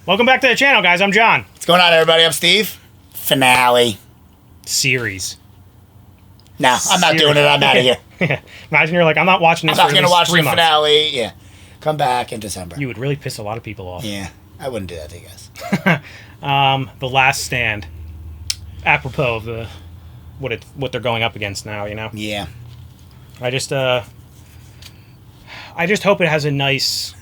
Welcome back to the channel, guys. I'm John. What's going on, everybody? I'm Steve. Finale. Series. No, I'm not doing it. I'm out of here. Imagine you're like, I'm not watching this I'm for not at going to least watch 3 the months. finale. Yeah. Come back in December. You would really piss a lot of people off. Yeah. I wouldn't do that to you guys. The Last Stand. Apropos of the what they're going up against now, you know? Yeah. I just hope it has a nice...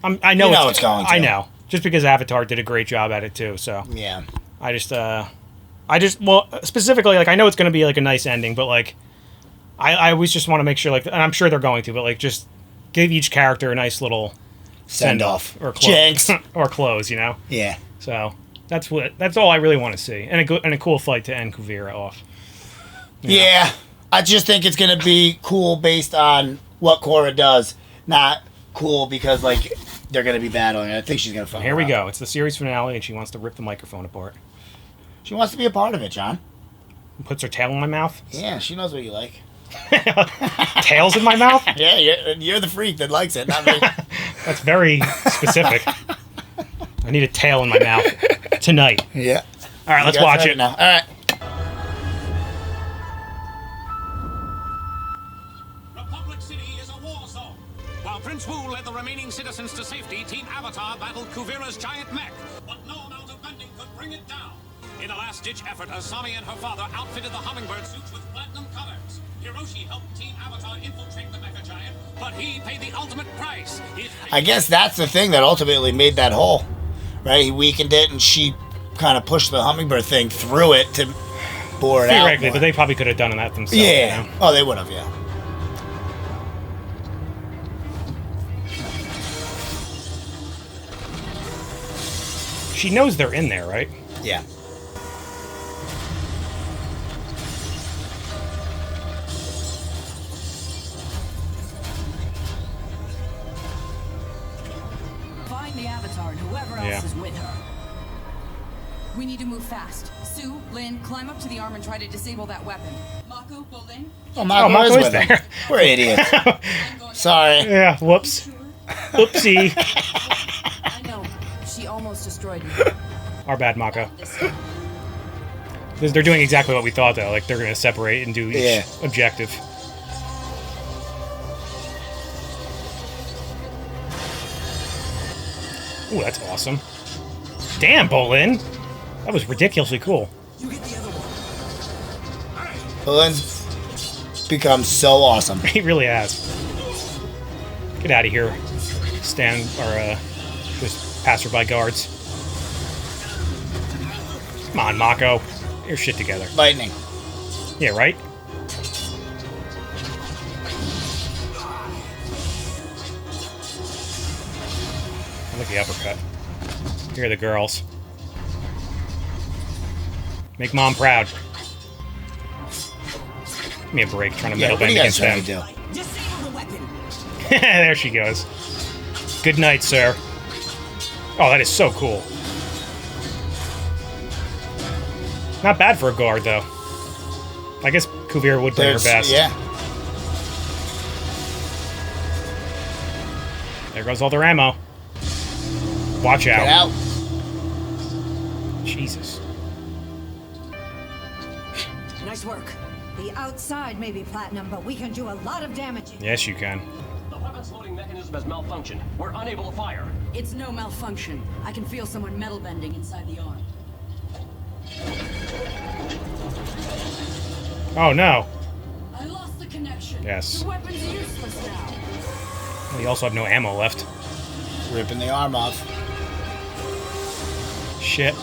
I know, it's going to. I know. Just because Avatar did a great job at it, too, so... Yeah. Well, specifically, like, I know it's going to be, like, a nice ending, but, like, I always just want to make sure, like, and I'm sure they're going to, but, like, just give each character a nice little send-off. Or Jinx. Or close, you know? Yeah. So, that's all I really want to see. And a cool fight to end Kuvira off. Yeah. I just think it's going to be cool based on what Korra does. Not cool because, like, they're going to be battling. I think she's going to fuck Here we her go. up. It's the series finale, and she wants to rip the microphone apart. She wants to be a part of it, John. Puts her tail in my mouth. Yeah, she knows what you like. Tails in my mouth? Yeah, you're the freak that likes it, not me. That's very specific. I need a tail in my mouth tonight. Yeah. All right, let's watch it. Now. All right. Republic City is a war zone. While Prince Wu led the remaining citizens to safety, Team Avatar battled Kuvira's giant mech. But no amount of bending could bring it down. In a last-ditch effort, Asami and her father outfitted the hummingbird suits with platinum colors. Hiroshi helped Team Avatar infiltrate the mecha giant, but he paid the ultimate price. I guess that's the thing that ultimately made that hole, right? He weakened it, and she kind of pushed the hummingbird thing through it to bore it out. Theoretically, but they probably could have done that themselves. Yeah. You know? Oh, they would have, yeah. She knows they're in there, right? Yeah. Find the Avatar and whoever else is with her. We need to move fast. Sue, Lynn, climb up to the arm and try to disable that weapon. Mako, Bolin. Oh, Mako is with her. We're idiots. Sorry. Yeah, whoops. Oopsie. I know. She almost destroyed me. Our bad, Mako. They're doing exactly what we thought, though. Like, they're going to separate and do each objective. Ooh, that's awesome. Damn, Bolin! That was ridiculously cool. You get the other one. Bolin's become so awesome. He really has. Get out of here. Just passerby guards. Come on, Mako. Get your shit together. Lightning. Yeah, right? I like the uppercut. Here are the girls. Make mom proud. Give me a break trying to Yeah, middle what are bend you guys against trying them. to do? Disable the weapon. There she goes. Good night, sir. Oh, that is so cool. Not bad for a guard, though. I guess Kuvira would bring her best. Yeah. There goes all their ammo. Watch out. Get out. Jesus. Nice work. The outside may be platinum, but we can do a lot of damage. Yes, you can. The weapons loading mechanism has malfunctioned. We're unable to fire. It's no malfunction. I can feel someone metal bending inside the arm. Oh, no. I lost the connection. Yes. The weapon's useless now. We also have no ammo left. Ripping the arm off. Shit.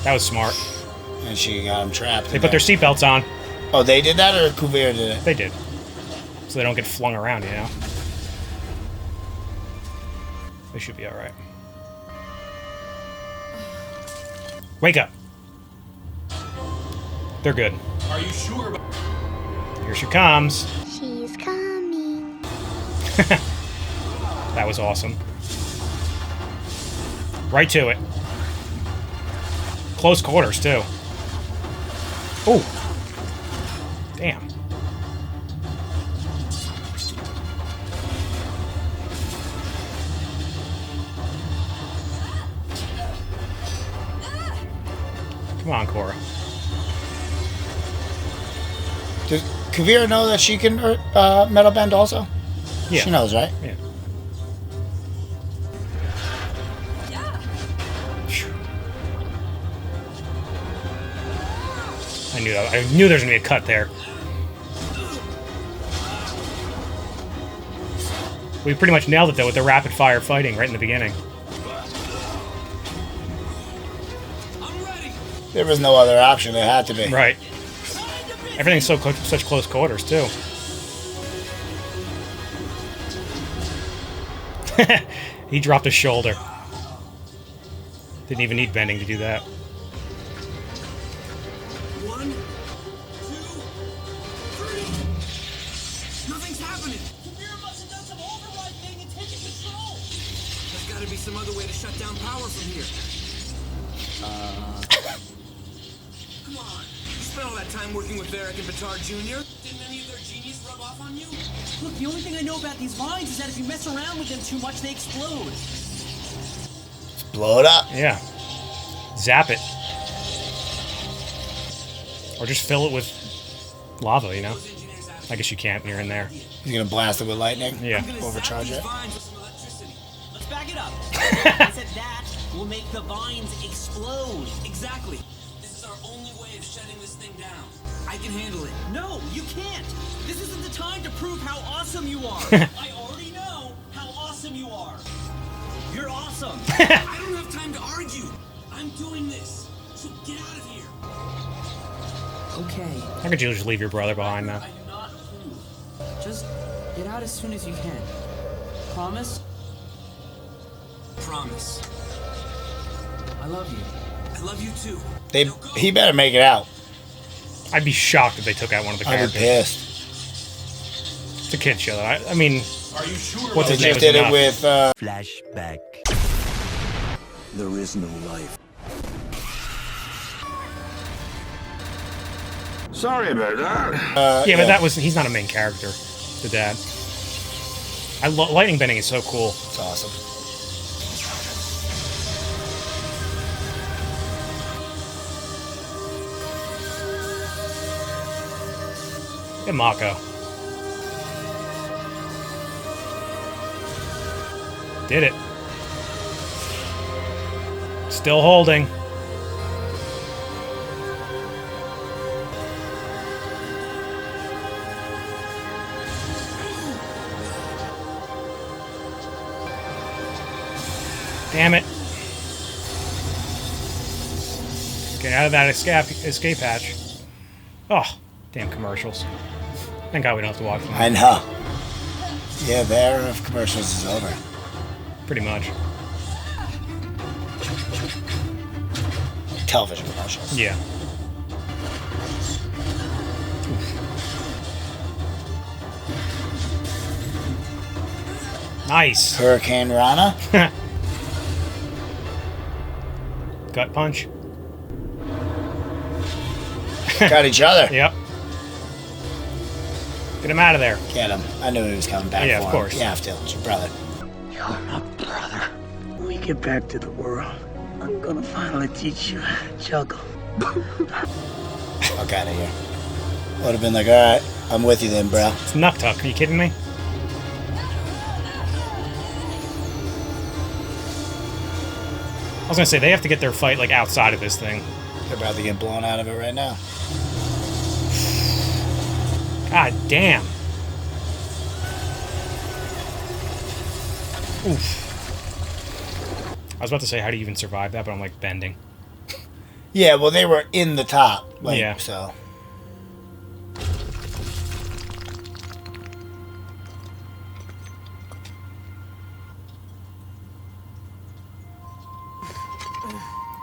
That was smart. And she got him trapped. They put their seatbelts on. Oh, they did that, or Kuvira did it? They did. So they don't get flung around, you know? They should be alright. Wake up! They're good. Are you sure? Here she comes. She's coming. That was awesome. Right to it. Close quarters, too. Oh. Damn. Come on, Korra. Does Kuvira know that she can metal bend also? Yeah. She knows, right? Yeah. I knew there was gonna be a cut there. We pretty much nailed it though with the rapid fire fighting right in the beginning. There was no other option. It had to be. Right. Everything's so close, such close quarters too. He dropped his shoulder. Didn't even need bending to do that. 1, 2, 3. Nothing's happening. Kuvira must have done some override thing and taken control. There's got to be some other way to shut down power from here. Come on. You spent all that time working with Varric and Batar Jr. Didn't any of their genius rub off on you? Look, the only thing I know about these vines is that if you mess around with them too much, they explode. Blow it up. Yeah. Zap it. Or just fill it with lava, you know? I guess you can't when you're in there. He's gonna blast it with lightning. Yeah. Overcharge it. Let's back it up. I said that will make the vines explode. Exactly. This is our only way of shutting this thing down. I can handle it. No, you can't. This isn't the time to prove how awesome you are. I already know how awesome you are. You're awesome. I don't have time to argue. I'm doing this. So get out of here. Okay, How could you just leave your brother behind now? I do not approve. just get out as soon as you can. Promise? Promise. I love you. I love you too. He better make it out. I'd be shocked if they took out one of the I'd be characters. pissed. It's a kid's show, though. I mean, Are you sure? what's They his name just is did it enough. with. Flashback. There is no life. Sorry about that. Yeah, but that was... He's not a main character, the dad. Lightning bending is so cool. It's awesome. Get Mako. Did it. Still holding. Damn it. Get out of that escape hatch. Oh, damn commercials. Thank God we don't have to watch them. I know. Yeah, the era of commercials is over. Pretty much. Television commercials. Yeah. Nice. Hurricane Rana. Gut punch. Got each other. Yep. Get him out of there. Get him. I knew he was coming back Yeah, for of him. course. You have to. It's your brother. You're my brother. When we get back to the world, I'm gonna finally teach you how to juggle. Fuck out of here. Would have been like, alright, I'm with you then, bro. It's Nuktuk. Are you kidding me? I was gonna say, they have to get their fight, like, outside of this thing. They're about to get blown out of it right now. God damn. Oof. I was about to say, how do you even survive that? But I'm like, bending. Yeah, well, they were in the top. Like, Yeah. So.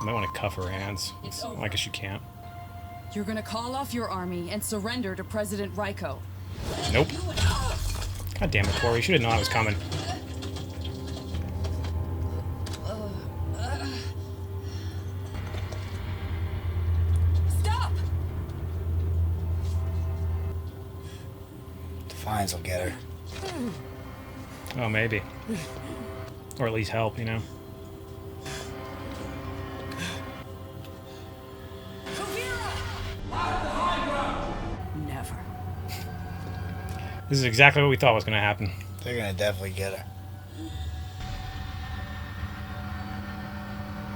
I might want to cuff her hands. I guess you can't. You're gonna call off your army and surrender to President Raiko. Nope. God damn it, Corey. You should have known I was coming. Stop! Defiance will get her. Oh, maybe. Or at least help, you know? This is exactly what we thought was going to happen. They're gonna definitely get her.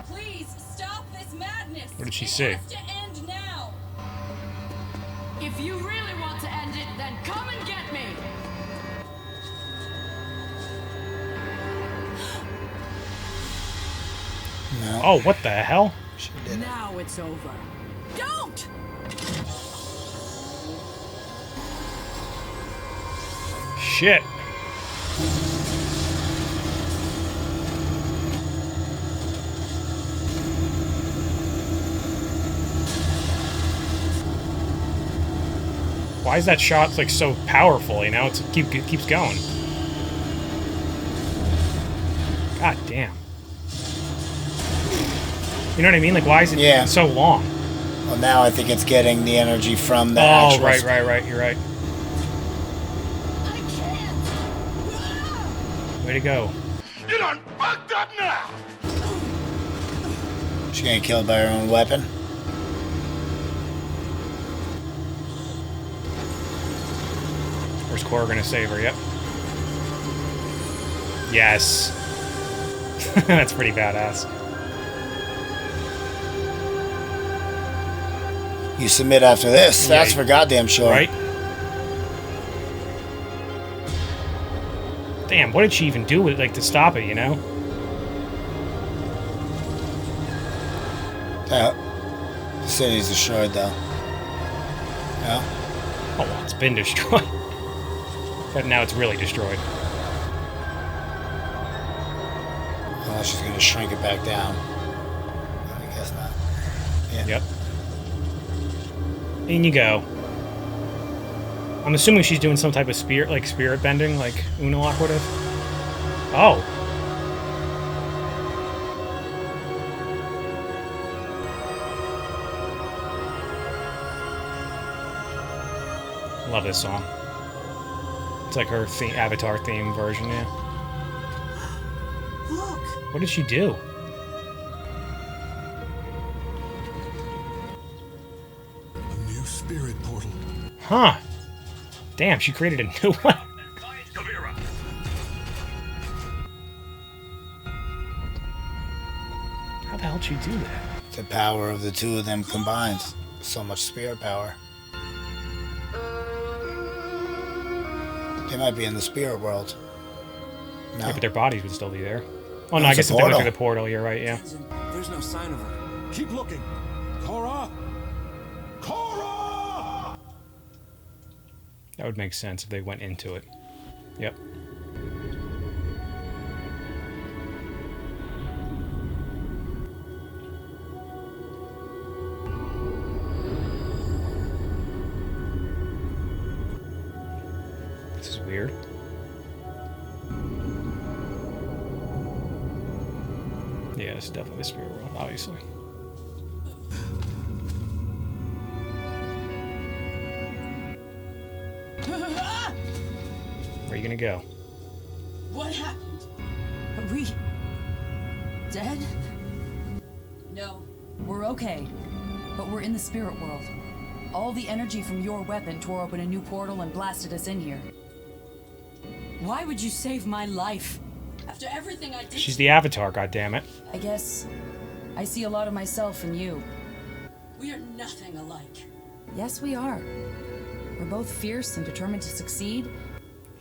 Please stop this madness. What did she It say? has to end now. If you really want to end it, then come and get me. No. Oh, what the hell? She did it. Now it's over. Don't! Shit. Why is that shot like so powerful? You know, it keeps going. God damn. You know what I mean? Like, why is it so long? Well, now I think it's getting the energy from the actual... right. You're right. I can't. Way to go. You done fucked up now! She's getting killed by her own weapon. Where's Korra gonna save her? Yep. Yes. That's pretty badass. You submit after this. That's for goddamn sure. Right? Damn, what did she even do with to stop it, you know? The city's destroyed though. No? Oh, well, it's been destroyed. But now it's really destroyed. Unless she's gonna shrink it back down. I guess not. Yeah. Yep. In you go. I'm assuming she's doing some type of spirit bending, like Unalaq would have. Oh. Love this song. It's like her Avatar theme version, yeah. Look! What did she do? A new spirit portal. Huh. Damn, she created a new one. Kuvira. How the hell did she do that? The power of the two of them combined. So much spirit power. They might be in the spirit world. No. Yeah, but their bodies would still be there. Oh, no, That's I guess a if they went portal. through the portal, you're right, yeah. There's no sign of her. Keep looking. Korra! Korra! That would make sense if they went into it. Yep. This is weird. Yeah, it's definitely the spirit world, obviously. Where are you gonna go? What happened? Are we dead? No, we're okay. But we're in the spirit world. All the energy from your weapon tore open a new portal and blasted us in here. Why would you save my life? After everything I did. She's the Avatar, goddammit. I guess I see a lot of myself in you. We are nothing alike. Yes, we are. We're both fierce and determined to succeed.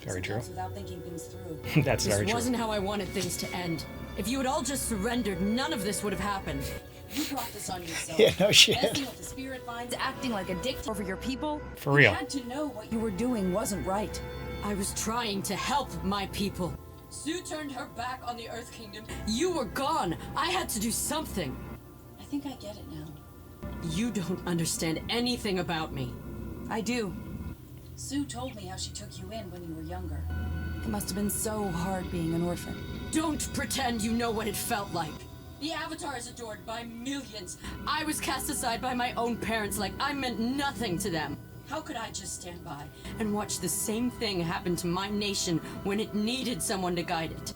Very true. Without thinking things through. That's very This true. wasn't how I wanted things to end. If you had all just surrendered, none of this would have happened. You brought this on yourself. Yeah, no shit. Messing with the spirit vines, acting like a dick over your people. For real. You had to know what you were doing wasn't right. I was trying to help my people. Sue turned her back on the Earth Kingdom. You were gone. I had to do something. I think I get it now. You don't understand anything about me. I do. Sue told me how she took you in when you were younger. It must have been so hard being an orphan. Don't pretend you know what it felt like. The Avatar is adored by millions. I was cast aside by my own parents like I meant nothing to them. How could I just stand by and watch the same thing happen to my nation when it needed someone to guide it?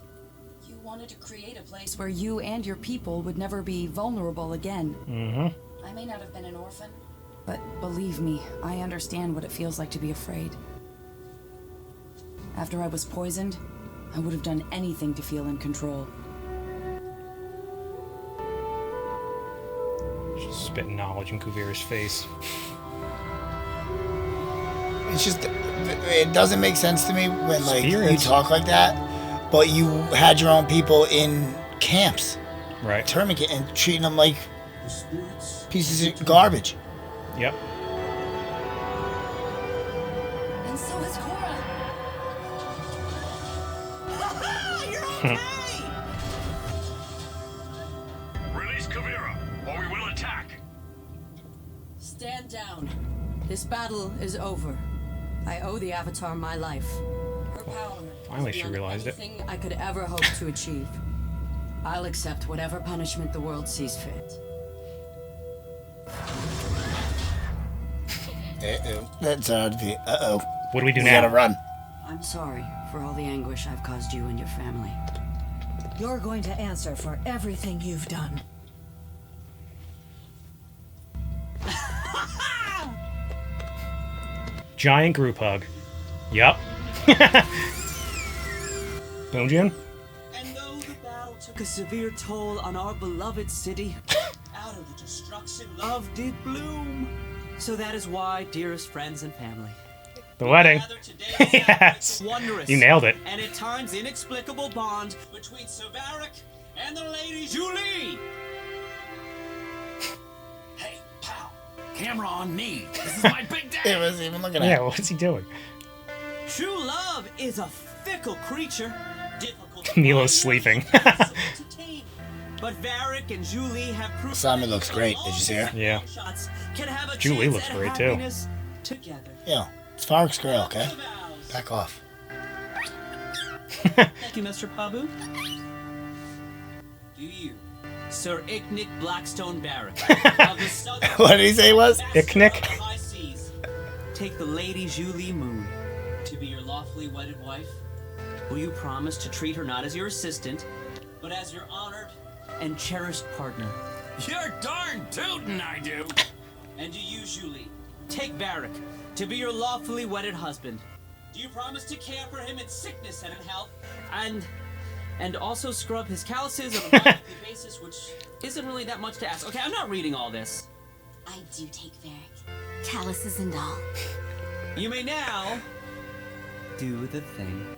You wanted to create a place where you and your people would never be vulnerable again. Mm-hmm. I may not have been an orphan, but believe me, I understand what it feels like to be afraid. After I was poisoned, I would have done anything to feel in control. Just spitting knowledge in Kuvira's face. It's just, it doesn't make sense to me when like you Spirits. talk like that, but you had your own people in camps, Right. tournament, and treating them like pieces of garbage. Yep. And so is Korra. You're okay! Release Kuvira, or we will attack. Stand down. This battle is over. I owe the Avatar my life. Her power Finally is she beyond realized it. anything I could ever hope to achieve. I'll accept whatever punishment the world sees fit. That's uh-oh. What do we do We now? gotta run. I'm sorry for all the anguish I've caused you and your family. You're going to answer for everything you've done. Giant group hug. Yup. Boonjin? And though the battle took a severe toll on our beloved city, out of the destruction love did bloom. So that is why, dearest friends and family, The wedding. gather today to celebrate Yes. the wondrous You nailed it. and at times inexplicable bond between Savaric and the Lady Julie. Hey, pal. Camera on me. This is my big day. It was even looking at Yeah, what's he doing? True love is a fickle creature, difficult to Milo's find, sleeping. impossible to tame. But Varric and Julie have proved Simon looks great. Did you see her? Yeah. shots can have a Julie chance looks at great, too. happiness together. Yeah, it's Farrick's girl, okay? Back off. Thank you, Mr. Pabu. Do you, Sir Icknick Blackstone Barrack, of the southern What did he say it was? Icknick? of the high seas, take the Lady Julie Moon to be your lawfully wedded wife? Will you promise to treat her not as your assistant, but as your honored and cherished partner? You're darn tootin', I do. And do you, Julie, take Varric to be your lawfully wedded husband? Do you promise to care for him in sickness and in health? And also scrub his calluses on a monthly basis, which isn't really that much to ask. Okay, I'm not reading all this. I do take Varric. Calluses and all. You may now do the thing.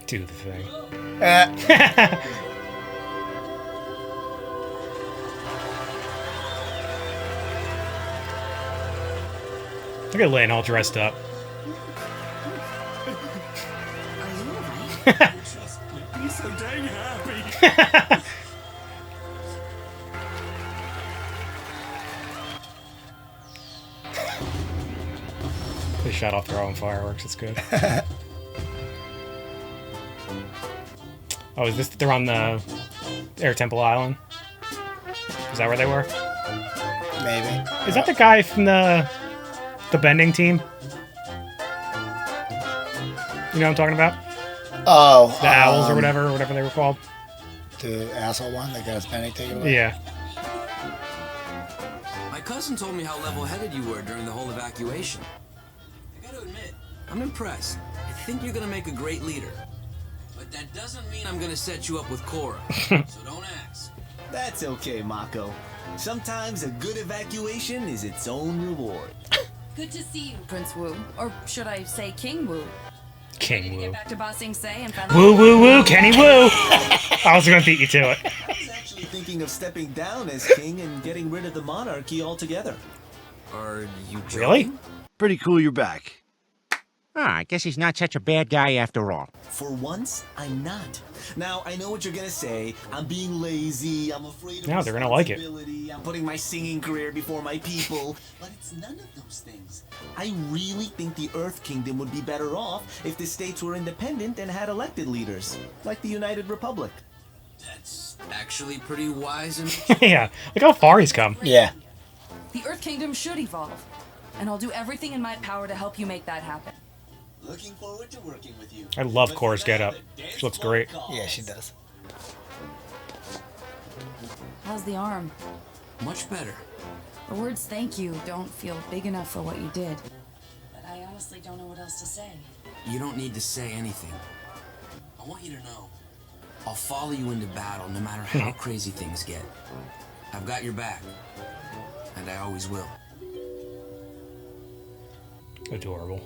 Do the thing. Look at Lynn all dressed up. Are you alright? He's so dang happy. They shot off their own fireworks. It's good. Oh, is this? They're on the Air Temple Island. Is that where they were? Maybe. Is that the guy from the bending team? You know what I'm talking about? Oh. The owls or whatever they were called. The asshole one that got his penny taken away? Yeah. My cousin told me how level-headed you were during the whole evacuation. I gotta admit, I'm impressed. I think you're gonna make a great leader. But that doesn't mean I'm gonna set you up with Korra. So don't ask. That's okay, Mako. Sometimes a good evacuation is its own reward. Good to see you, Prince Wu. Or should I say King Wu? King Wu. Get back to Bossing Say and Woo woo woo, Kenny Woo! I was gonna beat you to it. I was actually thinking of stepping down as king and getting rid of the monarchy altogether. Are you joking? Really? Pretty cool you're back. I guess he's not such a bad guy after all. For once, I'm not. Now, I know what you're gonna say. I'm being lazy, I'm afraid of No, they're gonna like it. responsibility, I'm putting my singing career before my people. But it's none of those things. I really think the Earth Kingdom would be better off if the states were independent and had elected leaders, like the United Republic. That's actually pretty wise and Yeah. Look how far he's come. Yeah. The Earth Kingdom should evolve, and I'll do everything in my power to help you make that happen. Looking forward to working with you. I love Korra's getup. She looks great. Yeah, she does. How's the arm? much better. The words thank you don't feel big enough for what you did. But I honestly don't know what else to say. You don't need to say anything. I want you to know, I'll follow you into battle no matter how crazy things get. I've got your back, and I always will. Adorable.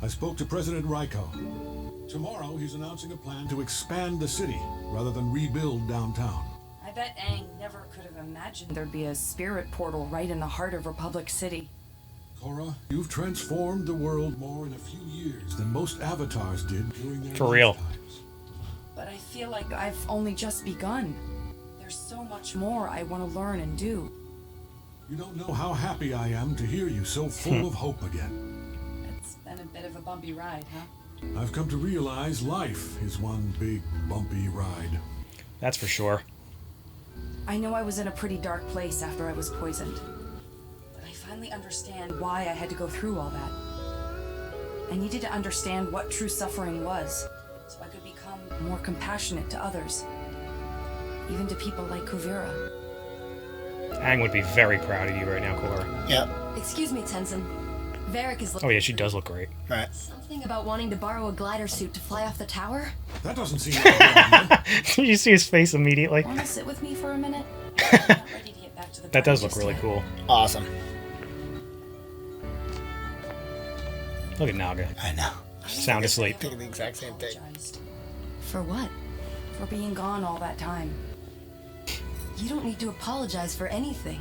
I spoke to President Raiko. Tomorrow, he's announcing a plan to expand the city rather than rebuild downtown. I bet Aang never could have imagined there'd be a spirit portal right in the heart of Republic City. Korra, you've transformed the world more in a few years than most avatars did during their For real. lifetimes. But I feel like I've only just begun. There's so much more I want to learn and do. You don't know how happy I am to hear you so full of hope again. It's been a bit of a bumpy ride, huh? I've come to realize life is one big, bumpy ride. That's for sure. I know I was in a pretty dark place after I was poisoned. But I finally understand why I had to go through all that. I needed to understand what true suffering was, so I could become more compassionate to others. Even to people like Kuvira. Aang would be very proud of you right now, Korra. Yep. Excuse me, Tenzin. Varric is Oh yeah, she does look great. Right. Something about wanting to borrow a glider suit to fly off the tower? That doesn't seem like a good idea. You see his face immediately. Want to sit with me for a minute? I'm not ready to get back to the That does party look just really yet. cool. Awesome. Look at Naga. I know. Sound asleep. Thinking the exact same thing. For what? For being gone all that time. You don't need to apologize for anything.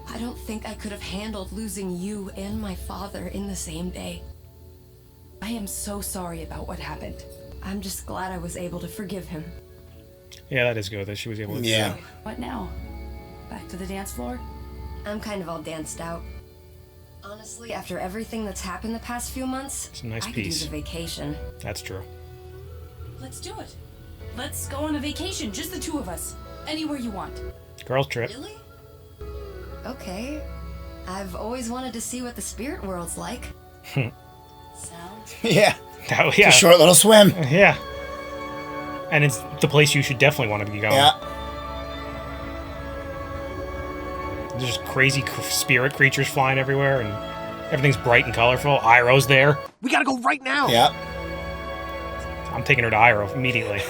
I don't think I could have handled losing you and my father in the same day. I am so sorry about what happened. I'm just glad I was able to forgive him. Yeah, that is good that she was able to do that. What now? Back to the dance floor? I'm kind of all danced out. Honestly, after everything that's happened the past few months, It's a nice I piece. could use a vacation. That's true. Let's do it. Let's go on a vacation, just the two of us. Anywhere you want. Girls trip. Really? Okay. I've always wanted to see what the spirit world's like. Sound? Yeah. That, yeah. It's a short little swim. Yeah. And it's the place you should definitely want to be going. Yeah. There's just crazy spirit creatures flying everywhere, and everything's bright and colorful. Iroh's there. We gotta go right now. Yep. I'm taking her to Iroh immediately.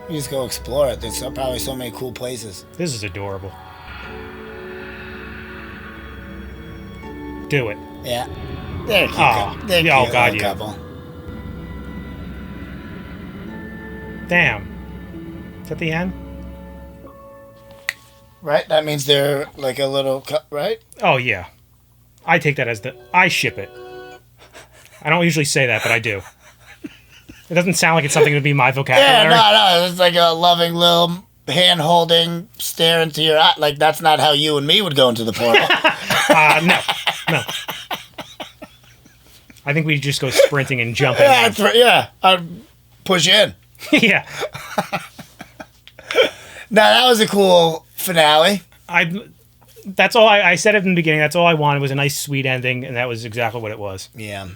You just go explore it. There's probably so many cool places. This is adorable. Do it. Yeah. They're cute. Oh, They're yeah, oh, cute God, little yeah. couple. Damn. Is that the end? Right? That means they're like a little, right? Oh, yeah. I take that as I ship it. I don't usually say that, but I do. It doesn't sound like it's something that would be my Yeah, vocabulary. no. It's like a loving little hand-holding, stare into your eye. Like, that's not how you and me would go into the portal. No. I think we just go sprinting and jumping. Yeah, I'd push in. Yeah. Now, that was a cool finale. That's all I said it in the beginning. That's all I wanted was a nice, sweet ending, and that was exactly what it was. Yeah.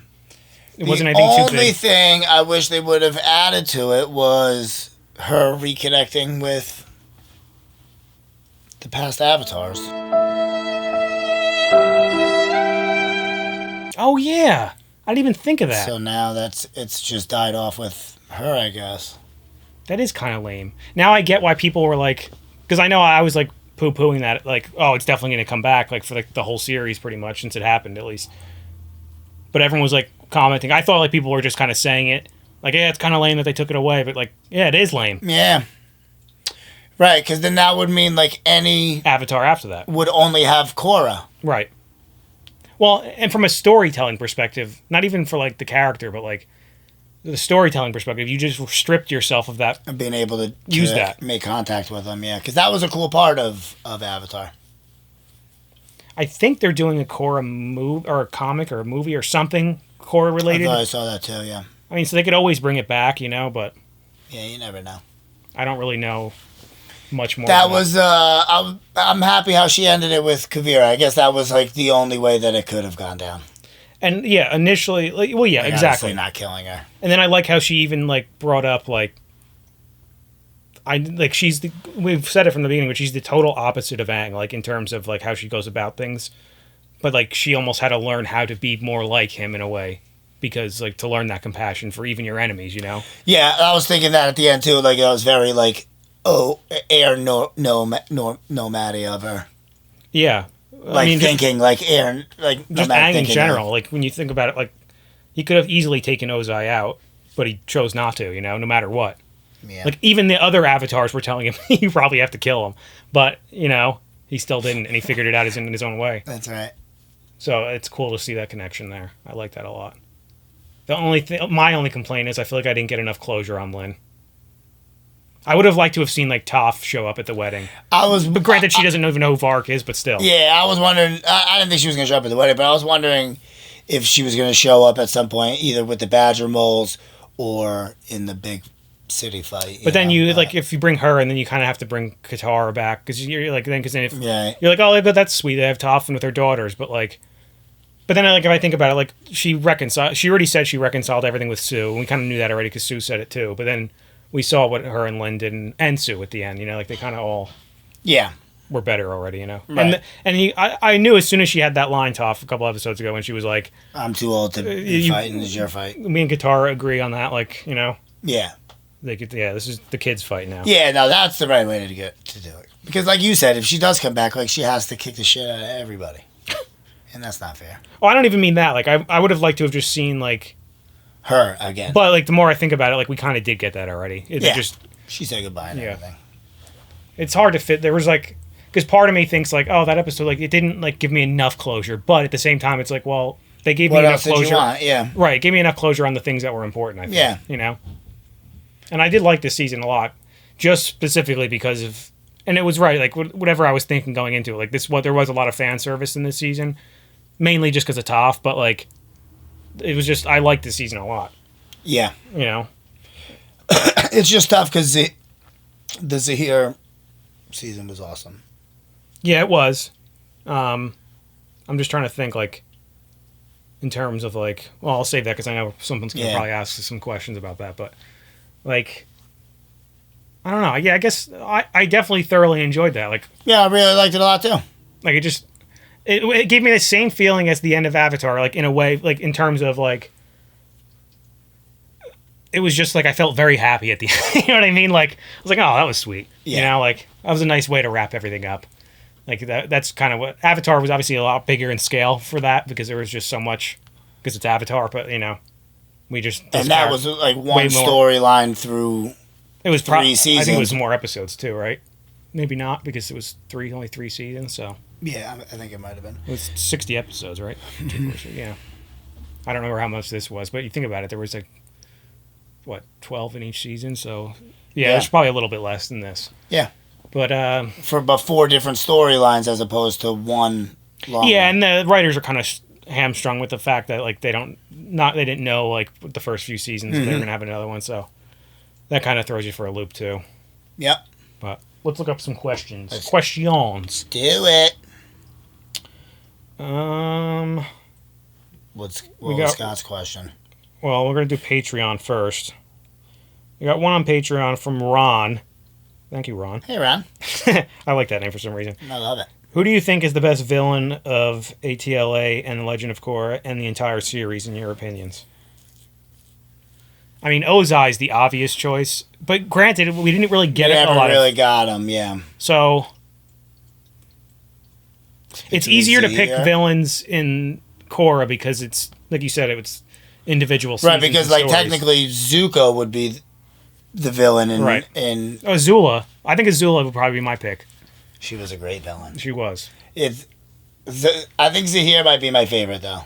It wasn't anything too The only big. thing I wish they would have added to it was her reconnecting with the past avatars. Oh yeah, I didn't even think of that. So now it's just died off with her, I guess. That is kind of lame. Now I get why people were like, because I know I was like poo-pooing that, like, oh, it's definitely going to come back, like for like the whole series pretty much since it happened at least. But everyone was like commenting. I thought like people were just kind of saying it, like, yeah, it's kind of lame that they took it away, but like, yeah, it is lame. Yeah. Right, because then that would mean like any Avatar after that would only have Korra. Right. Well, and from a storytelling perspective, not even for like the character, but like the storytelling perspective, you just stripped yourself of that. And being able to use that. make contact with them, yeah. Because that was a cool part of Avatar. I think they're doing a Korra move or a comic or a movie or something Korra related. I thought I saw that too, yeah. I mean, so they could always bring it back, you know, but Yeah, you never know. I don't really know much more. That than was, I'm happy how she ended it with Kuvira. I guess that was like the only way that it could have gone down. And yeah, initially, like, well, yeah, Like, exactly. honestly, not killing her. And then I like how she even like brought up like we've said it from the beginning, but she's the total opposite of Aang, like in terms of like how she goes about things. But like she almost had to learn how to be more like him in a way, because like to learn that compassion for even your enemies, you know. Yeah, I was thinking that at the end too. Like I was very like, air nomad of her. Yeah, Like thinking like air like just Aang in general. Like when you think about it, like he could have easily taken Ozai out, but he chose not to. You know, no matter what. Yeah. Like even the other avatars were telling him you probably have to kill him, but you know he still didn't, and he figured it out in his own way. That's right. So it's cool to see that connection there. I like that a lot. My only complaint is I feel like I didn't get enough closure on Lin. I would have liked to have seen like Toph show up at the wedding. But granted, she doesn't even know who Vark is, but still. Yeah, I was wondering. I didn't think she was going to show up at the wedding, but I was wondering if she was going to show up at some point, either with the Badger moles or in the big city fight. But then if you bring her, and then you kind of have to bring Katara back, because you're like then if you're like, oh, that's sweet, they have Toph with her daughters, but then like if I think about it, like she already said she reconciled everything with Sue, and we kind of knew that already because Sue said it too. But then we saw what her and Lin did, and Sue at the end, you know, like they kind of all were better already, you know. Right. I knew as soon as she had that line, Toph, a couple episodes ago, when she was like, "I'm too old to be fighting. This is your fight." Me and Katara agree on that, like, you know. Yeah. This is the kids' fight now. Yeah, no, that's the right way to do it. Because, like you said, if she does come back, like she has to kick the shit out of everybody, and that's not fair. Oh, I don't even mean that. Like, I would have liked to have just seen like her again. But like the more I think about it, like we kind of did get that already. She said goodbye and everything. It's hard to fit. There was like, because part of me thinks like, oh, that episode like it didn't like give me enough closure. But at the same time, it's like, well, they gave me enough closure. Did you want? Yeah. Right, gave me enough closure on the things that were important. I think. Yeah. You know. And I did like this season a lot, just specifically because of, and it was right, like whatever I was thinking going into it, like there was a lot of fan service in this season, mainly just because of Toph, but like, it was just, I liked this season a lot. Yeah. You know? It's just tough because the Zahir season was awesome. Yeah, it was. I'm just trying to think, like, in terms of like, well, I'll save that because I know someone's going to probably ask some questions about that, but like, I don't know. Yeah, I guess I definitely thoroughly enjoyed that. Like, yeah, I really liked it a lot too. Like, it gave me the same feeling as the end of Avatar, like in a way, like in terms of like, it was just like I felt very happy at the end. You know what I mean? Like, I was like, oh, that was sweet. Yeah. You know, like that was a nice way to wrap everything up. Like that's kind of what Avatar was, obviously a lot bigger in scale for that because there was just so much, because it's Avatar, but you know, we just, and that was like one storyline through. It was 3 seasons. I think it was more episodes too, right? Maybe not, because it was only 3 seasons. So yeah, I think it might have been. It was 60 episodes, right? Yeah, I don't remember how much this was, but you think about it, there was like 12 in each season. So yeah, there's probably a little bit less than this. Yeah, but for about 4 different storylines as opposed to one. Long yeah, one. And the writers are kind of hamstrung with the fact that like they didn't know like the first few seasons they were gonna have another one, so that kind of throws you for a loop too. Yep. But let's look up some questions. Questions. Do it. What was Scott's question? Well, we're gonna do Patreon first. We got one on Patreon from Ron. Thank you, Ron. Hey, Ron. I like that name for some reason. I love it. Who do you think is the best villain of ATLA and The Legend of Korra and the entire series, in your opinions? I mean, Ozai is the obvious choice, but granted, we didn't really get it a lot. Never really got him, yeah. So it's easier to pick villains in Korra because it's, like you said, it's individual seasons. Right, because like technically Zuko would be the villain in Azula. I think Azula would probably be my pick. She was a great villain. She was. I think Zahir might be my favorite though.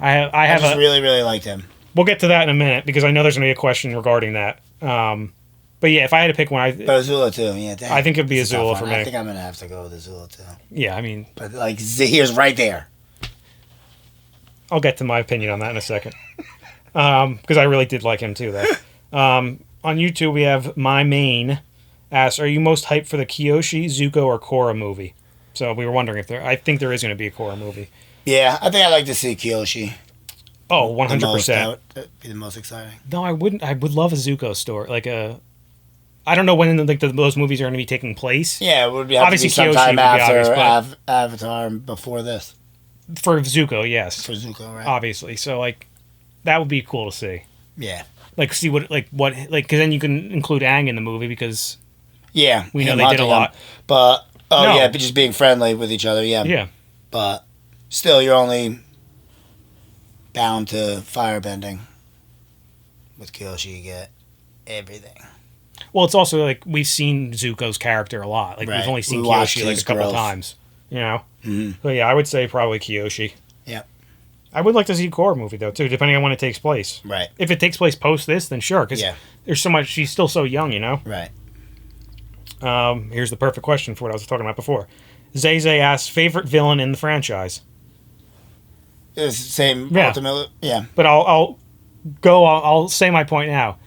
I just really, really liked him. We'll get to that in a minute because I know there's going to be a question regarding that. But yeah, if I had to pick one, but Azula too. Yeah, I think it'd be Azula for me. I think I'm going to have to go with Azula too. Yeah, I mean, but like Zahir's right there. I'll get to my opinion on that in a second because I really did like him too. Though on YouTube we have My Main asks, "Are you most hyped for the Kyoshi, Zuko, or Korra movie?" So we were wondering if I think there is going to be a Korra movie. Yeah, I think I'd like to see Kyoshi. Oh, 100%. That would be the most exciting. No, I wouldn't. I would love a Zuko story, like I don't know when like those movies are going to be taking place. Yeah, it would be obviously to be Kyoshi sometime would be obvious, after but Avatar and before this. for Zuko, yes. For Zuko, right? Obviously, so like that would be cool to see. Yeah. Like see what because then you can include Aang in the movie because Yeah, we know him they did a hunting lot. them. But No. yeah, but just being friendly with each other. Yeah. Yeah. But still, you're only bound to firebending. With Kyoshi, you get everything. Well, it's also like we've seen Zuko's character a lot. Like Right. we've only seen We watched Kyoshi like his a couple growth. times. You know. Mm-hmm. But yeah, I would say probably Kyoshi. Yep. I would like to see a Korra movie though too, depending on when it takes place. Right. If it takes place post this, then sure, because Yeah. there's so much. She's still so young, you know. Right. Here's the perfect question for what I was talking about before. Zay asks favorite villain in the franchise. It's the same. Yeah. Ultimately, yeah. But I'll say my point now.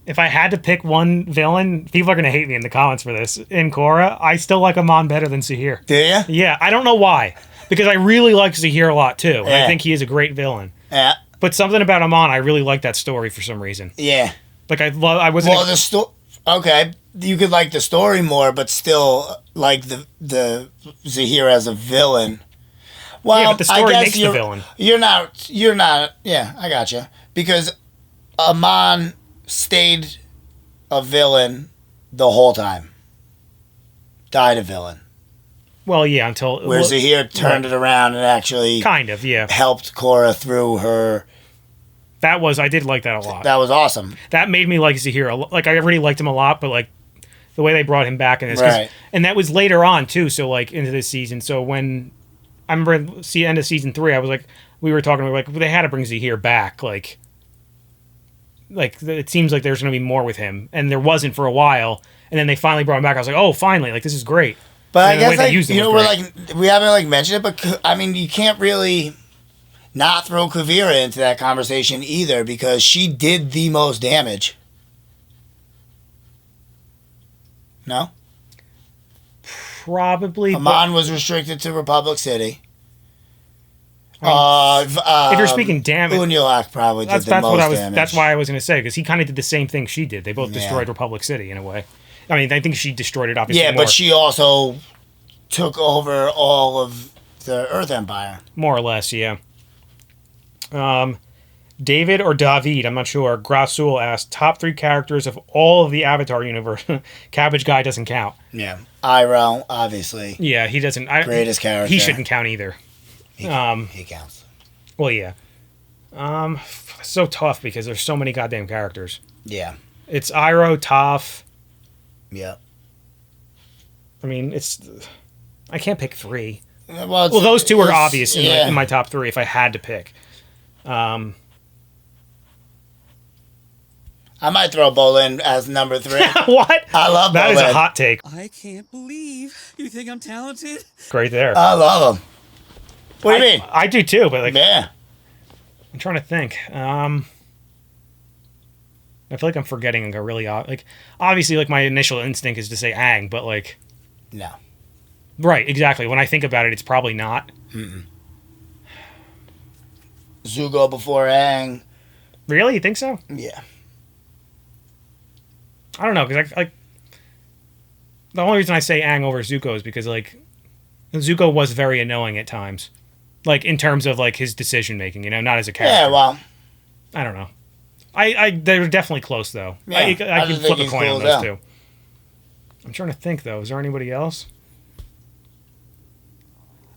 If I had to pick one villain, people are gonna hate me in the comments for this. In Korra, I still like Amon better than Zahir. Do you? Yeah, I don't know why. Because I really like Zahir a lot too. And I Yeah. think he is a great villain. Yeah. But something about Amon, I really like that story for some reason. Yeah. Like I wasn't. Well, the story. Okay, you could like the story more, but still like the Zahir as a villain. Well, Yeah, but the story I guess makes the you're, villain. You're not. Yeah, I gotcha. Because Amon stayed a villain the whole time. Died a villain. Well, yeah, until Where Zahir turned it around and actually kind of, yeah, helped Korra through her. I did like that a lot. That was awesome. That made me like Zahir. Like I already liked him a lot, but like the way they brought him back in this, Right. and that was later on too. So like into this season. So when I remember the end of season 3, I was like, we were like, well, they had to bring Zahir back. Like it seems like there's going to be more with him, and there wasn't for a while, and then they finally brought him back. I was like, oh, finally, like this is great. But And the I way guess they used him was we're great. like we haven't like mentioned it, but I mean you can't really not throw Kuvira into that conversation either because she did the most damage. No, Probably. Amon was restricted to Republic City. If you're speaking damage, Unyalak probably did that's the most what I was. damage. That's why I was going to say because he kind of did the same thing she did. They both Yeah. destroyed Republic City in a way. I mean, I think she destroyed it obviously. Yeah, more, but she also took over all of the Earth Empire. more or less, yeah. David or David, I'm not sure. Grasul asked top 3 characters of all of the Avatar universe. Cabbage Guy doesn't count. Yeah, Iroh, obviously. Yeah, he doesn't. Greatest character. He shouldn't count either. He counts. Well, yeah. So tough because there's so many goddamn characters. Yeah. It's Iroh, Toph. Yeah. I mean, I can't pick 3. Well, those 2 are obvious yeah. in my top 3 if I had to pick. I might throw Bolin as number 3. What? I love that. Bolin. Is a hot take. I can't believe you think I'm talented. Right there. I love him. What do you mean? I do too, but like, yeah. I'm trying to think. I feel like I'm forgetting like a really like. Obviously, like my initial instinct is to say Aang, but like, no. Right, exactly. When I think about it, it's probably not. Mm-mm. Zuko before Aang. Really, you think so? Yeah. I don't know because like the only reason I say Aang over Zuko is because like Zuko was very annoying at times, like in terms of like his decision making. You know, not as a character. Yeah, well, I don't know. They're definitely close though. Yeah, I I can just flip think a he's coin cool on as those hell. 2. I'm trying to think though. Is there anybody else?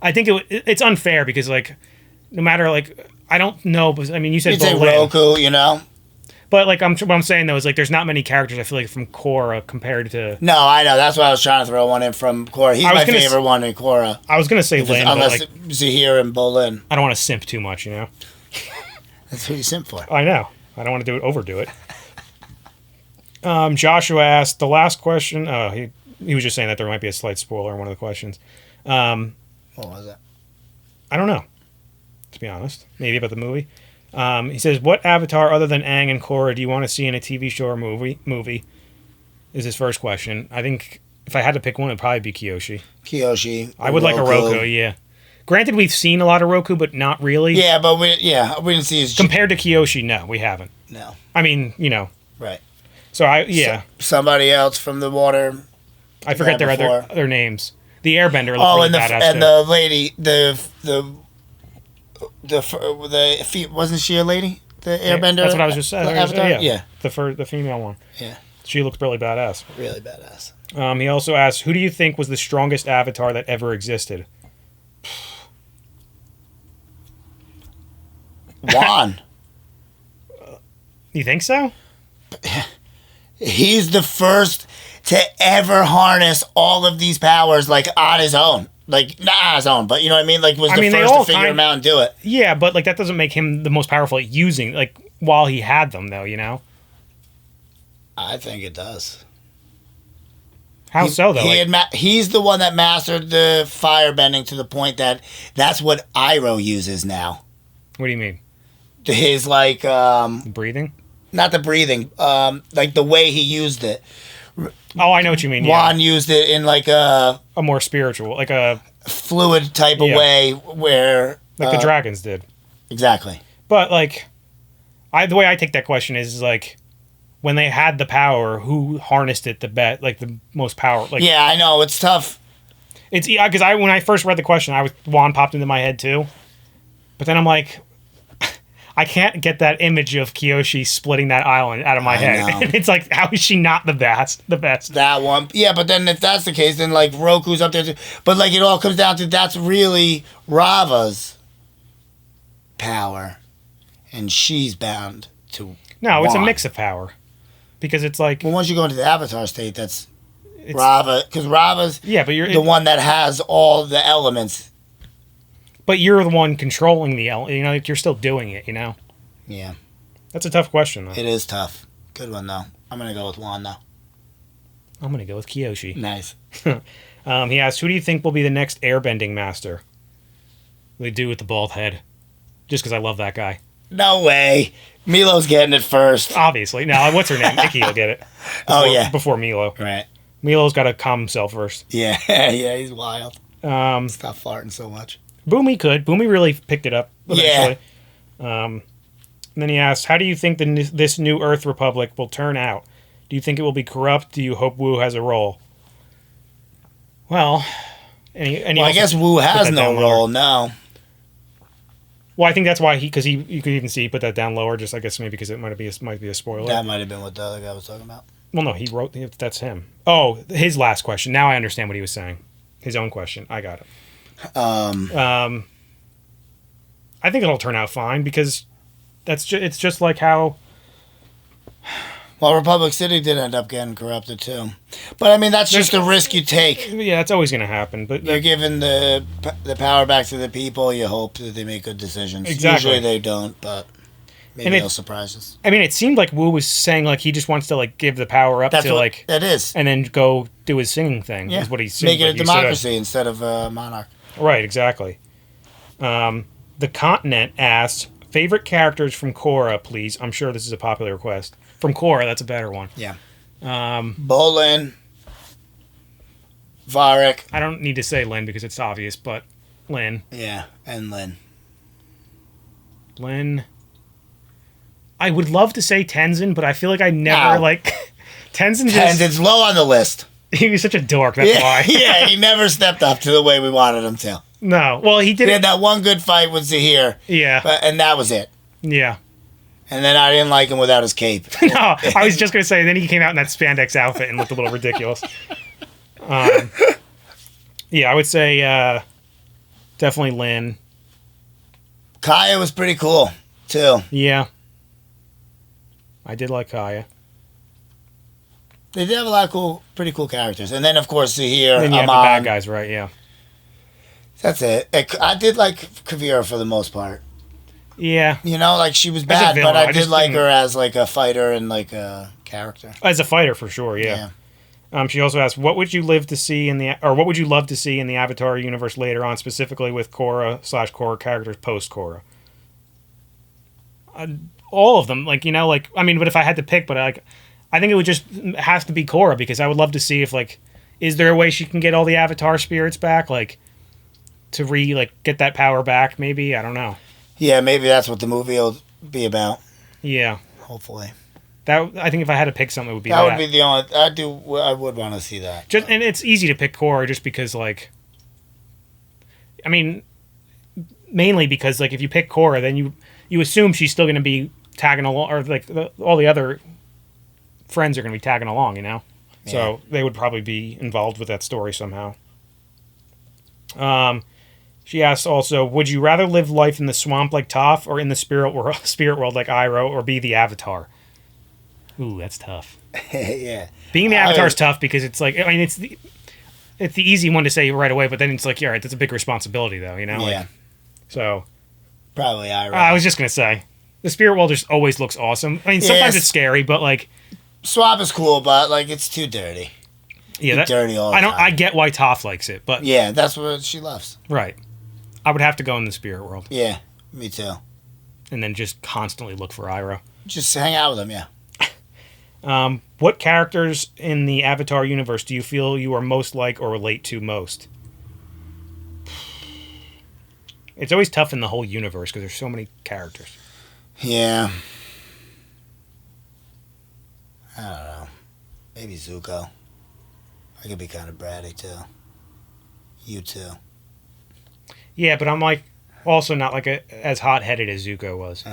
I think it's unfair because like no matter like I don't know. But, I mean, you said you'd say Bolin. Roku, you know. But like what I'm saying though is like there's not many characters I feel like from Korra compared to. No, I know. That's why I was trying to throw one in from Korra. He's my favorite one in Korra. I was gonna say Lin, but unless like Zahir and Bolin. I don't want to simp too much, you know. That's who you simp for. I know. I don't want to overdo it. Joshua asked the last question. He was just saying that there might be a slight spoiler in one of the questions. What was it? I don't know. To be honest, maybe about the movie. He says, "What Avatar other than Aang and Korra do you want to see in a TV show or movie?" Is his first question. I think if I had to pick one, it'd probably be Kyoshi. Kyoshi. I would like a Roku. Yeah. Granted, we've seen a lot of Roku, but not really. Yeah, but we didn't see his compared to Kyoshi. No, we haven't. No. I mean, you know. Right. So somebody else from the water. I forget their names. The Airbender. Oh, really and too. the lady, wasn't she a lady? The Airbender. That's what I was just saying. Yeah. The female one. Yeah. She looked really badass. Really badass. He also asked, who do you think was the strongest Avatar that ever existed? Juan. You think so? He's the first to ever harness all of these powers like on his own. Like not on his own, but you know what I mean? Like was the first to figure them out and do it. Yeah, but like that doesn't make him the most powerful at using like while he had them though, you know? I think it does. How so though? He's the one that mastered the firebending to the point that that's what Iroh uses now. What do you mean? His like breathing? Not the breathing. Like the way he used it. Oh, I know what you mean. Juan used it in like a more spiritual, like a fluid type of way where like the dragons did. Exactly. But like the way I take that question is like when they had the power, who harnessed it the most power? Like yeah, I know it's tough. It's because when I first read the question, Juan popped into my head too, but then I'm like, I can't get that image of Kyoshi splitting that island out of my head. And it's like, how is she not the best? That one, yeah. But then if that's the case, then like Roku's up there too. But like it all comes down to that's really Rava's power, and she's bound to. No, it's a mix of power. Because it's like... Well, once you go into the Avatar state, that's Rava. Because Rava's but you're the one that has all the elements. But you're the one controlling the element. You know, like you're still doing it, you know? Yeah. That's a tough question, though. It is tough. Good one, though. I'm going to go with Juan, though. I'm going to go with Kyoshi. Nice. He asked, who do you think will be the next airbending master? They do with the bald head. Just because I love that guy. No way. Milo's getting it first. Obviously. Now, what's her name? Nikki will get it. Before Milo. Right. Milo's got to calm himself first. Yeah, yeah, he's wild. Stop farting so much. Boomy could. Boomy really picked it up eventually. Yeah. And then he asked, how do you think this new Earth Republic will turn out? Do you think it will be corrupt? Do you hope Wu has a role? Well, I guess Wu has no role now. Well, I think that's why because you could even see he put that down lower. Just I guess maybe because it might be a spoiler. That might have been what the other guy was talking about. Well, no, he wrote that's him. Oh, his last question. Now I understand what he was saying. His own question. I got it. I think it'll turn out fine because it's just like how. Well, Republic City did end up getting corrupted too, but I mean that's just a risk you take. Yeah, it's always going to happen. But they're giving the power back to the people. You hope that they make good decisions. Exactly. Usually they don't, but maybe they'll surprise us. I mean, it seemed like Wu was saying like he just wants to like give the power up to like that is, and then go do his singing thing. Yeah, is what he's make it a democracy instead of a monarch. Right, exactly. The Continent asked, favorite characters from Korra, please. I'm sure this is a popular request. From Korra, that's a better one. Yeah. Bolin. Varric. I don't need to say Lin because it's obvious, but Lin. Yeah, and Lin. Lin. I would love to say Tenzin, but I feel like I never Tenzin's low on the list. He was such a dork, that's why. Yeah, he never stepped up to the way we wanted him to. No. Well, he did. He had that one good fight with Zahir. Yeah. And that was it. Yeah. And then I didn't like him without his cape. No, I was just going to say, then he came out in that spandex outfit and looked a little ridiculous. Yeah, I would say definitely Lin. Kaya was pretty cool, too. Yeah. I did like Kaya. They did have a lot of pretty cool characters. And then, of course, Zahir, and Amon. The bad guys, right, yeah. That's it. I did like Kuvira for the most part. Yeah. You know, like she was bad, but I did like her as like a fighter and like a character. As a fighter, for sure, yeah. She also asked, what would you love to see in the Avatar universe later on, specifically with Korra/Korra characters post-Korra? All of them, but if I had to pick, I think it would just have to be Korra because I would love to see if is there a way she can get all the Avatar spirits back, to get that power back? Maybe, I don't know. Yeah, maybe that's what the movie will be about. Yeah, hopefully. That I think if I had to pick something, it would be That that. would be the only. I would want to see that. Just, and it's easy to pick Korra just because, like, I mean, mainly because, like, if you pick Korra, then you assume she's still going to be tagging along, or like all the other friends are going to be tagging along, you know. Yeah. So they would probably be involved with that story somehow. She asks also, would you rather live life in the swamp like Toph or in the spirit world like Iroh, or be the Avatar? Ooh, that's tough. Yeah. Being the Avatar is tough because it's like, I mean, it's the easy one to say right away, but then it's like, yeah, right, that's a big responsibility though, you know? Yeah. Like, so. Probably Iroh. I was just going to say, the spirit world just always looks awesome. I mean, sometimes it's scary, but like. Swamp is cool, but like it's too dirty. Yeah, dirty all the time. I get why Toph likes it, but. Yeah, that's what she loves. Right. I would have to go in the spirit world. Yeah, me too. And then just constantly look for Iroh. Just hang out with him, yeah. What characters in the Avatar universe do you feel you are most like or relate to most? It's always tough in the whole universe because there's so many characters. Yeah. I don't know. Maybe Zuko. I could be kind of bratty too. You too. Yeah, but I'm like also not like as hot-headed as Zuko was.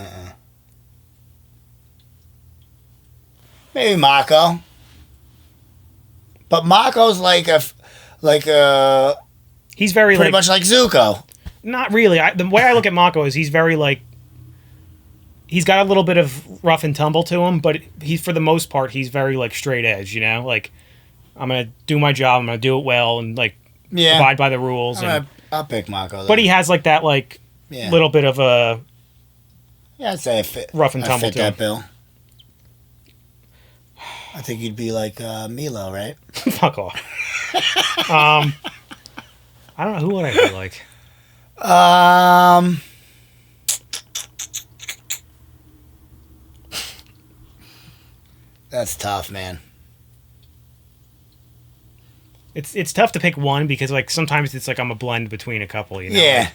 Maybe Mako. But Mako's he's very pretty much like Zuko. Not really. The way I look at Mako is he's very like, he's got a little bit of rough and tumble to him, but he's, for the most part, he's very like straight edge, you know? Like, I'm going to do my job, I'm going to do it well, and like abide by the rules. I'll pick Mako. But he has like that like little bit of a I'd say I fit, rough and tumble I fit to him. that bill. I think you'd be like Milo, right? Fuck off. I don't know, who would I be like? That's tough, man. It's tough to pick one because like sometimes it's like I'm a blend between a couple, you know? Yeah. Like,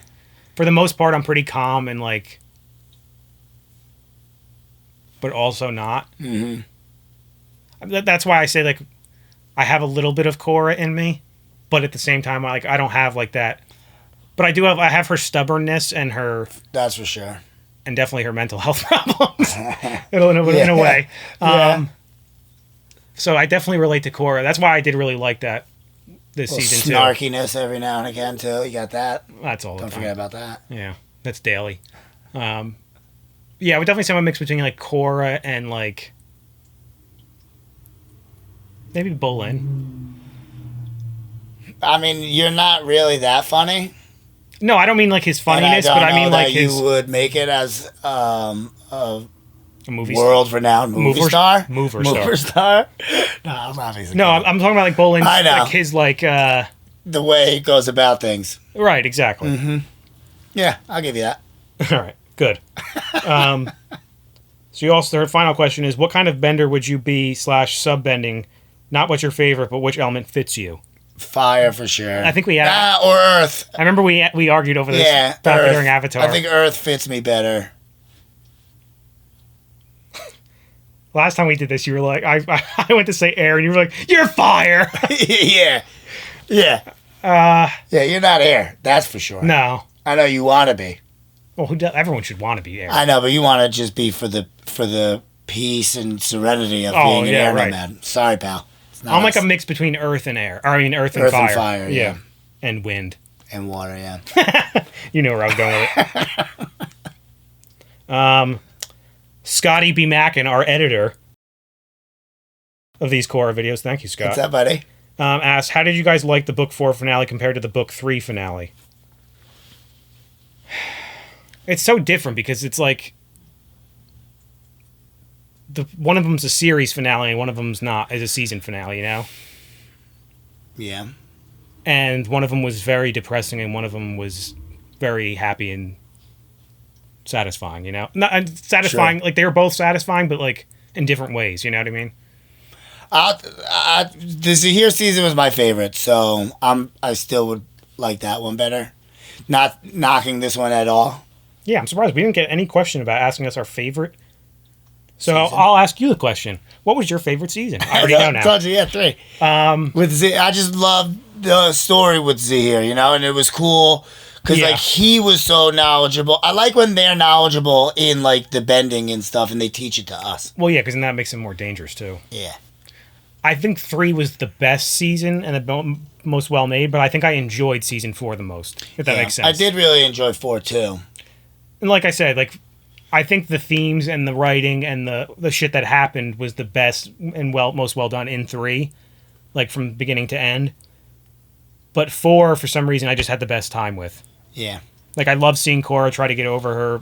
for the most part, I'm pretty calm and like, but also not. Mm-hmm. That's why I say like, I have a little bit of Korra in me, but at the same time, I don't have like that. But I have her stubbornness and her. That's for sure. And definitely her mental health problems. in a way. So I definitely relate to Korra. That's why I did really like that this season too. Snarkiness every now and again too. You got that. That's all. Don't forget about that. Yeah, that's daily. Yeah, I would definitely say I'm a mix between like Korra and like maybe Bolin. I mean, you're not really that funny. No, I don't mean like his funniness, but I mean like his. You would make it as a movie world-renowned movie star. Mover star. No, I'm obviously. No, I'm talking about like Bolin's. I know. Like his like. The way he goes about things. Right. Exactly. Mm-hmm. Yeah, I'll give you that. All right. Good. So you also, her final question is, what kind of bender would you be / sub-bending? Not what's your favorite, but which element fits you? Fire for sure. I think we had or Earth. I remember we argued over this back during Avatar. I think Earth fits me better. Last time we did this, you were like, I went to say air, and you were like, you're fire. Yeah. Yeah, you're not air. That's for sure. No. I know you want to be. Well, everyone should want to be air. I know, but you want to just be for the peace and serenity of being an air nomad. Sorry, pal. I'm like a mix between earth and air. I mean, earth and fire. Yeah. And wind. And water, yeah. You know where I was going with it. Scotty B. Mackin, our editor of these Korra videos. Thank you, Scott. What's up, buddy? Asked, how did you guys like the Book 4 finale compared to the Book 3 finale? It's so different because it's like one of them's a series finale and one of them's not, as a season finale, you know? Yeah. And one of them was very depressing and one of them was very happy and satisfying, you know? Not satisfying, sure. Like they were both satisfying, but like in different ways, you know what I mean? The Zahir season was my favorite, so I still would like that one better. Not knocking this one at all. Yeah, I'm surprised we didn't get any question about asking us our favorite So I'll ask you the question. What was your favorite season? I already know now. Yeah, 3. With Z, I just loved the story with Zahir, and it was cool because like he was so knowledgeable. I like when they're knowledgeable in like the bending and stuff, and they teach it to us. Well, yeah, because then that makes it more dangerous too. Yeah. I think 3 was the best season and the most well made, but I think I enjoyed season 4 the most. If that makes sense. I did really enjoy 4 too. And like I said, like I think the themes and the writing and the shit that happened was the best and most well done in 3, like from beginning to end. But 4, for some reason, I just had the best time with. Yeah. Like I love seeing Korra try to get over her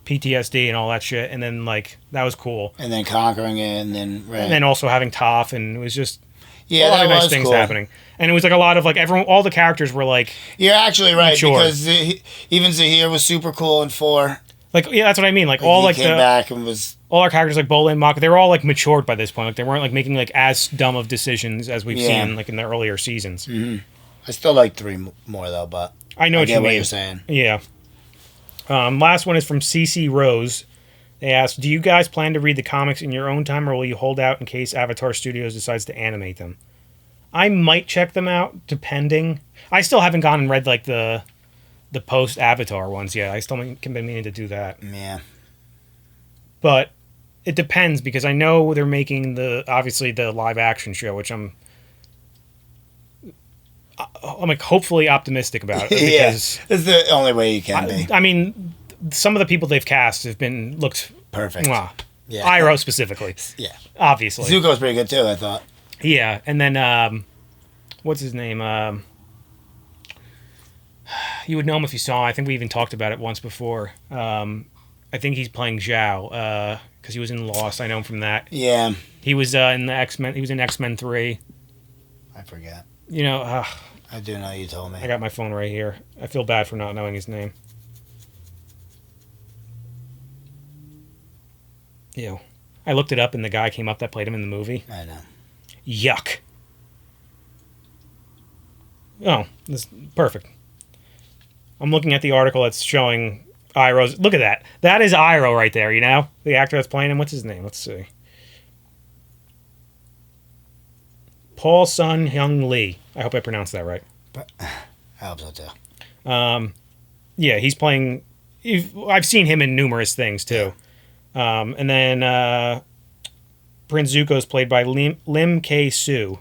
PTSD and all that shit, and then like that was cool. And then conquering it, and then also having Toph, and it was just a lot of nice things happening. And it was like a lot of like all the characters were like. You're actually right mature. Because even Zahir was super cool in 4. Like yeah, that's what I mean. Like all he like came back and was all our characters like Bola and Maka, they were all like matured by this point. Like they weren't like making like as dumb of decisions as we've seen like in the earlier seasons. Mm-hmm. I still like 3 more though, but I know what you mean. What you're saying. Yeah. Last one is from CC Rose. They asked, do you guys plan to read the comics in your own time, or will you hold out in case Avatar Studios decides to animate them? I might check them out, depending. I still haven't gone and read like the post-Avatar ones yet. I still been meaning to do that. Yeah. But it depends, because I know they're making obviously the live-action show, which I'm like hopefully optimistic about. Because it's the only way you can be. I mean, some of the people they've cast have looked perfect. Mwah. Yeah. Iroh specifically. Yeah. Obviously. Zuko's pretty good too, I thought. Yeah, and then what's his name? You would know him if you saw him. I think we even talked about it once before. I think he's playing Zhao because he was in Lost. I know him from that. Yeah. He was in the X-Men. He was in X-Men 3. I forget. I do know you told me. I got my phone right here. I feel bad for not knowing his name. Ew. I looked it up and the guy came up that played him in the movie. I know. Yuck. Oh, this perfect. I'm looking at the article that's showing Iroh's. Look at that. That is Iroh right there, The actor that's playing him. What's his name? Let's see. Paul Sun Hyung Lee. I hope I pronounced that right. I hope so too. Yeah, he's playing. I've seen him in numerous things too. And then Prince Zuko is played by Lim K. Soo.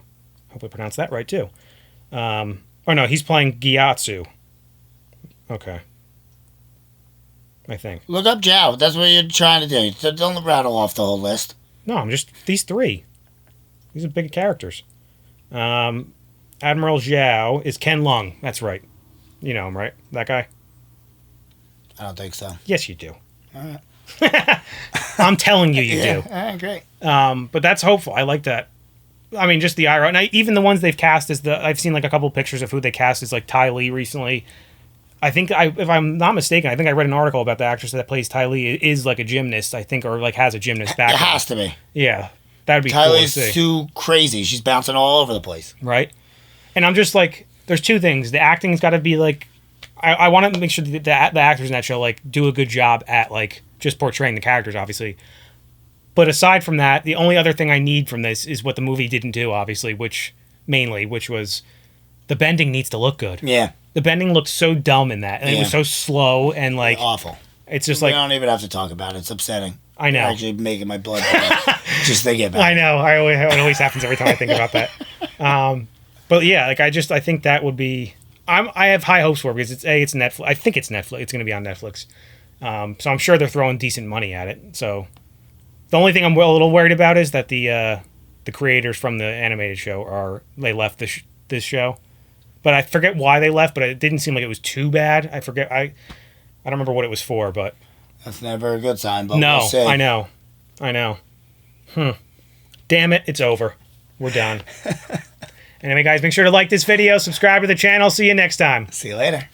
Hope I pronounced that right too. Oh no, he's playing Gyatso. Okay. I think. Look up Zhao. That's what you're trying to do. Don't rattle off the whole list. No, I'm just these 3. These are big characters. Admiral Zhao is Ken Lung. That's right. You know him, right? That guy? I don't think so. Yes, you do. All right. I'm telling you, you do. All right, great. But that's hopeful. I like that. I mean, just the Iroh. And even the ones they've cast I've seen like a couple pictures of who they cast as like Ty Lee recently. I think if I'm not mistaken, I think I read an article about the actress that plays Ty Lee is like a gymnast, I think, or like has a gymnast background. It has to be. Yeah. That'd be Ty cool Lee's to see. too crazy. She's bouncing all over the place. Right? And I'm just like, there's 2 things. The acting's got to be like, I want to make sure that the actors in that show like do a good job at like just portraying the characters, obviously. But aside from that, the only other thing I need from this is what the movie didn't do, obviously, which was the bending needs to look good. Yeah. The bending looked so dumb in that, and it was so slow and like awful. It's just we like don't even have to talk about it. It's upsetting. I know. You're actually making my blood just thinking about I know. It always happens every time I think about that. But yeah, like I think that would be. I have high hopes for it because it's Netflix. I think it's Netflix. It's going to be on Netflix. So I'm sure they're throwing decent money at it. So the only thing I'm a little worried about is that the creators from the animated show left this show. But I forget why they left, but it didn't seem like it was too bad. I forget. I don't remember what it was for, but that's never a good sign. But no, we'll see. I know. Damn it! It's over. We're done. Anyway, guys, make sure to like this video, subscribe to the channel. See you next time. See you later.